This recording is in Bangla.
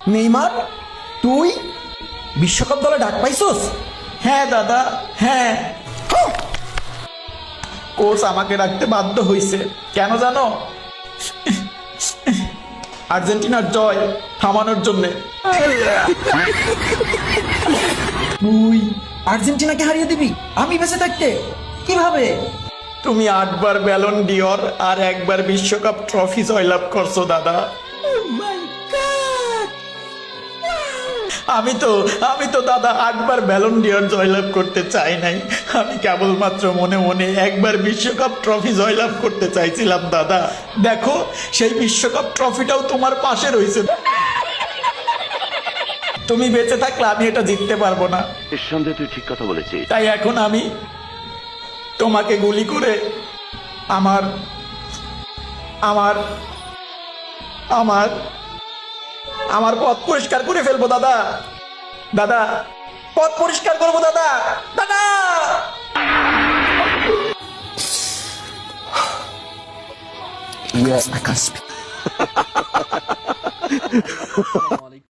নেইমার, তুই বিশ্বকাপ দলে ডাক পাইছস? হ্যাঁ দাদা, হ্যাঁ। কোচ আমাকে রাখতে বাধ্য হয়েছে। কেন জানো? আর্জেন্টিনার জয় থামানোর জন্যে। তুই আর্জেন্টিনাকে হারিয়ে দিবি আমি বেঁচে থাকতে? কিভাবে? তুমি 8বার ব্যালন ডিওর আর 1বার বিশ্বকাপ ট্রফি জয়লাভ করছো দাদা। আমি তো দাদা 8বার ব্যালন ডিওর জয়লাভ করতে চাই নাই। আমি কেবলমাত্র মনে মনে 1বার বিশ্বকাপ ট্রফি জয়লাভ করতে চাইছিলাম দাদা। দেখো, সেই বিশ্বকাপ ট্রফিটাও তোমার পাশে রয়েছে। তুমি বেঁচে থাকলে আমি এটা জিততে পারবো না। নিঃসন্দেহে তুই ঠিক কথা বলেছিস। তাই এখন আমি তোমাকে গুলি করে আমার আমার আমার আমার পথ পরিষ্কার করে ফেলবো দাদা। দাদা, পথ পরিষ্কার করবো দাদা। দাদা, Yes, I can speak.